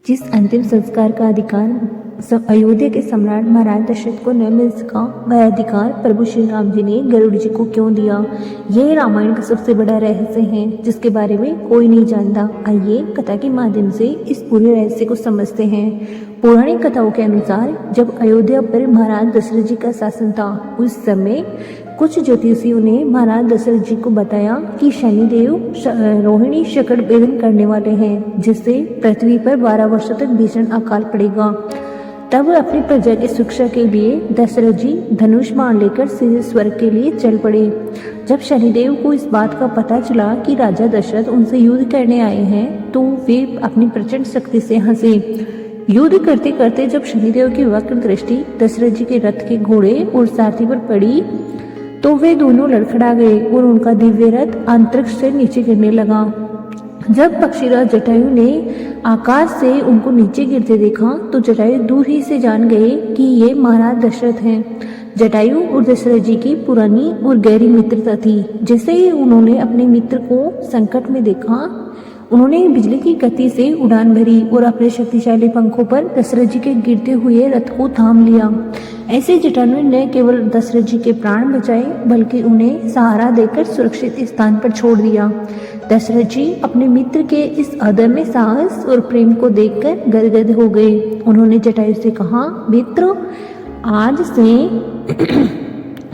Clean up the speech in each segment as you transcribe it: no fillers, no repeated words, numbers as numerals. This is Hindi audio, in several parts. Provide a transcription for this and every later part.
जिस अंतिम संस्कार का अधिकार अयोध्या के सम्राट महाराज दशरथ को न मिल सका, वह अधिकार प्रभु श्री राम जी ने गरुड़ जी को क्यों दिया? यह रामायण का सबसे बड़ा रहस्य है जिसके बारे में कोई नहीं जानता। आइए कथा के माध्यम से इस पूरे रहस्य को समझते हैं। पौराणिक कथाओं के अनुसार जब अयोध्या पर महाराज दशरथ जी का शासन था, उस समय कुछ ज्योतिषियों ने महाराज दशरथ जी को बताया कि शनिदेव रोहिणी शकट भेदन करने वाले हैं, जिससे पृथ्वी पर 12 वर्षों तक भीषण अकाल पड़ेगा। तब अपनी प्रजा की शिक्षा के लिए दशरथ जी धनुष बाण लेकर सीधे स्वर्ग के लिए चल पड़े। जब शनिदेव को इस बात का पता चला कि राजा दशरथ उनसे युद्ध करने आए हैं, तो वे अपनी प्रचंड शक्ति से हंसे। युद्ध करते करते जब शनिदेव की वक्र दृष्टि दशरथ जी के रथ के घोड़े और सारथी पर पड़ी, तो वे दोनों लड़खड़ा गए और उनका दिव्य रथ अंतरिक्ष से नीचे गिरने लगा। जब पक्षीराज जटायु ने आकाश से उनको नीचे गिरते देखा, तो जटायु दूर ही से जान गए कि ये महाराज दशरथ हैं। जटायु और दशरथ जी की पुरानी और गहरी मित्रता थी। जैसे ही उन्होंने अपने मित्र को संकट में देखा, उन्होंने बिजली की गति से उड़ान भरी और अपने शक्तिशाली पंखों पर दशरथ जी के गिरते हुए रथ को थाम लिया। ऐसे जटायु ने न केवल दशरथ जी के प्राण बचाए, बल्कि उन्हें सहारा देकर सुरक्षित स्थान पर छोड़ दिया। दशरथ जी अपने मित्र के इस अदम्य साहस और प्रेम को देखकर गदगद हो गए। उन्होंने जटायु से कहा, मित्र,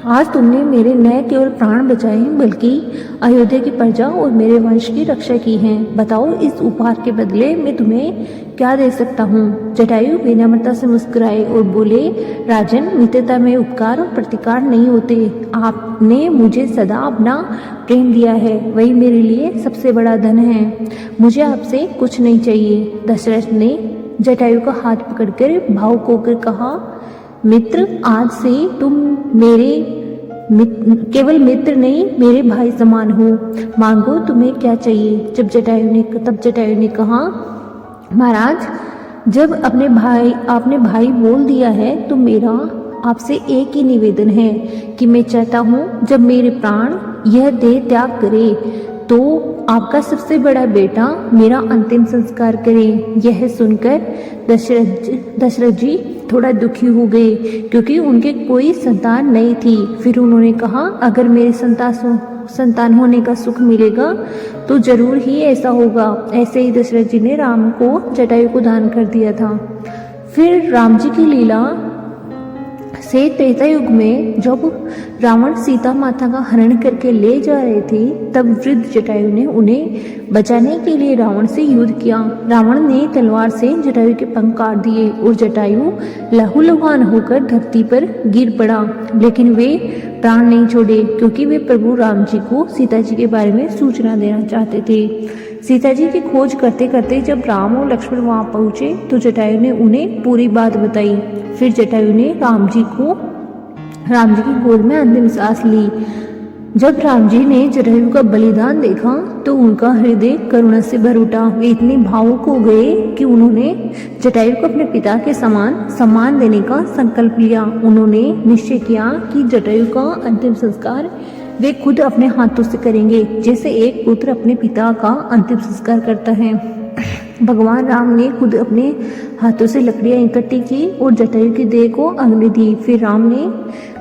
आज तुमने मेरे न केवल प्राण बचाए, बल्कि अयोध्या की प्रजा और मेरे वंश की रक्षा की है। बताओ, इस उपहार के बदले मैं तुम्हें क्या दे सकता हूँ? जटायु विनम्रता से मुस्कुराए और बोले, राजन, मित्रता में उपकार और प्रतिकार नहीं होते। आपने मुझे सदा अपना प्रेम दिया है, वही मेरे लिए सबसे बड़ा धन है। मुझे आपसे कुछ नहीं चाहिए। दशरथ ने जटायु का हाथ पकड़कर भावुक होकर कहा, मित्र, आज से तुम मेरे केवल मित्र नहीं, मेरे भाई समान हो। मांगो, तुम्हें क्या चाहिए? तब जटायु ने कहा, महाराज, जब आपने भाई बोल दिया है, तो मेरा आपसे एक ही निवेदन है कि मैं चाहता हूँ जब मेरे प्राण यह देह त्याग करे, तो आपका सबसे बड़ा बेटा मेरा अंतिम संस्कार करे। यह सुनकर दशरथ जी थोड़ा दुखी हो गए, क्योंकि उनके कोई संतान नहीं थी। फिर उन्होंने कहा, अगर मेरे संतान होने का सुख मिलेगा तो जरूर ही ऐसा होगा। ऐसे ही दशरथ जी ने राम को जटायु को दान कर दिया था। फिर राम जी की लीला से त्रेता युग में जब रावण सीता माता का हरण करके ले जा रहे थे, तब वृद्ध जटायु ने उन्हें बचाने के लिए रावण से युद्ध किया। रावण ने तलवार से जटायु के पंख काट दिए और जटायु लहूलुहान होकर धरती पर गिर पड़ा। लेकिन वे प्राण नहीं छोड़े, क्योंकि वे प्रभु राम जी को सीता जी के बारे में सूचना देना चाहते थे। सीता जी की खोज करते करते जब राम और लक्ष्मण वहां पहुंचे, तो जटायु ने उन्हें पूरी बात बताई। फिर जटायु ने राम जी की गोद में अंतिम सांस ली। जब राम जी ने जटायु का बलिदान देखा, तो उनका हृदय करुणा से भर उठा। वे इतने भावुक हो गए कि उन्होंने जटायु को अपने पिता के समान सम्मान देने का संकल्प लिया। उन्होंने निश्चय किया कि जटायु का अंतिम संस्कार वे खुद अपने हाथों से करेंगे, जैसे एक पुत्र अपने पिता का अंतिम संस्कार करता है। भगवान राम ने खुद अपने हाथों से लकड़ियां इकट्ठी की और जटायु की देह को अग्नि दी। फिर राम ने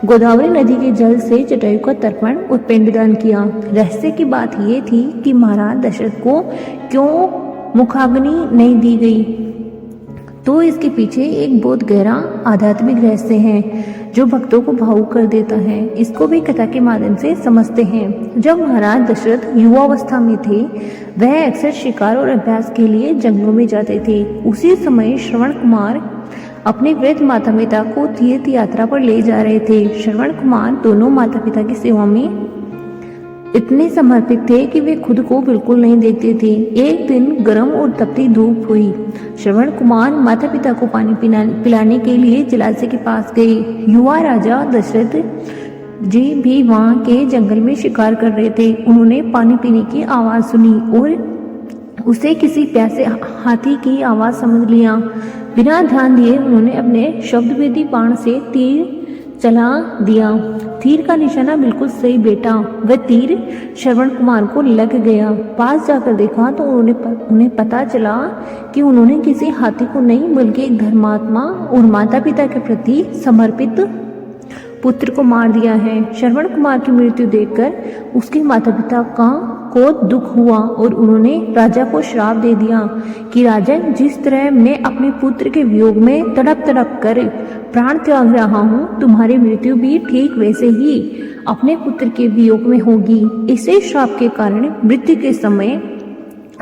गोदावरी नदी के जल से जटायु का तर्पण और पिंडदान किया। रहस्य की बात यह थी कि महाराज दशरथ को क्यों मुखाग्नि नहीं दी गई, तो इसके पीछे एक बहुत गहरा आध्यात्मिक रहस्य है जो भक्तों को भावुक कर देता है। इसको भी कथा के माध्यम से समझते हैं। जब महाराज दशरथ युवावस्था में थे, वह अक्सर शिकार और अभ्यास के लिए जंगलों में जाते थे। उसी समय श्रवण कुमार अपने वृद्ध माता पिता को तीर्थ यात्रा पर ले जा रहे थे। श्रवण कुमार दोनों माता पिता की सेवा में इतने समर्पित थे कि वे खुद को बिल्कुल नहीं देखते थे। एक दिन गर्म और तपती धूप हुई। श्रवण कुमार माता पिता को पानी पिलाने के लिए जलाशय के पास गए। युवा राजा दशरथ जी भी वहां के जंगल में शिकार कर रहे थे। उन्होंने पानी पीने की आवाज सुनी और उसे किसी प्यासे हाथी की आवाज समझ लिया। बिना ध्यान दिए उन्होंने अपने शब्दभेदी बाण से तीर चला दिया। तीर का निशाना बिल्कुल सही बेटा। वह तीर श्रवण कुमार को लग गया। पास जाकर देखा तो उन्हें पता चला कि उन्होंने किसी हाथी को नहीं बल्कि एक धर्मात्मा और माता पिता के प्रति समर्पित पुत्र को मार दिया है। श्रवण कुमार की मृत्यु देखकर उसके माता पिता को दुख हुआ और उन्होंने राजा को श्राप दे दिया कि राजन, जिस तरह मैं अपने पुत्र के वियोग में तड़प तड़प कर प्राण त्याग रहा हूँ, तुम्हारी मृत्यु भी ठीक वैसे ही अपने पुत्र के वियोग में होगी। इसी श्राप के कारण मृत्यु के समय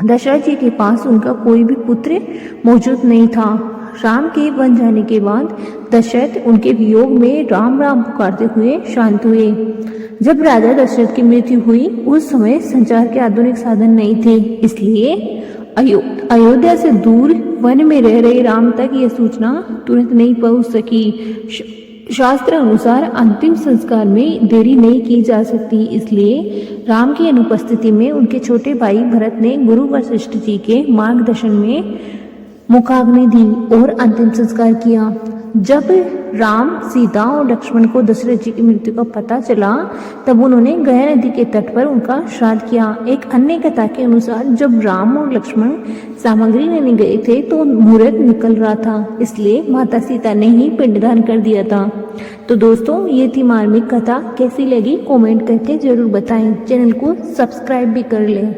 दशरथ जी के पास उनका कोई भी पुत्र मौजूद नहीं था। राम के वन जाने के बाद दशरथ उनके वियोग में राम राम पुकारते हुए शांत हुए। जब राजा दशरथ की मृत्यु हुई उस समय संचार के आधुनिक साधन नहीं थे, इसलिए अयोध्या से दूर वन में रह रहे राम तक यह सूचना तुरंत नहीं पहुंच सकी। शास्त्र अनुसार अंतिम संस्कार में देरी नहीं की जा सकती, इसलिए राम की अनुपस्थिति में उनके छोटे भाई भरत ने गुरु वशिष्ठ जी के मार्गदर्शन में मुखाग्नि दी और अंतिम संस्कार किया। जब राम, सीता और लक्ष्मण को दशरथ जी की मृत्यु का पता चला तब उन्होंने गया नदी के तट पर उनका श्राद्ध किया। एक अन्य कथा के अनुसार जब राम और लक्ष्मण सामग्री लेने गए थे तो मुहूर्त निकल रहा था, इसलिए माता सीता ने ही पिंडदान कर दिया था। तो दोस्तों, ये थी मार्मिक कथा। कैसी लगी कमेंट करके जरूर बताएं। चैनल को सब्सक्राइब भी कर लें।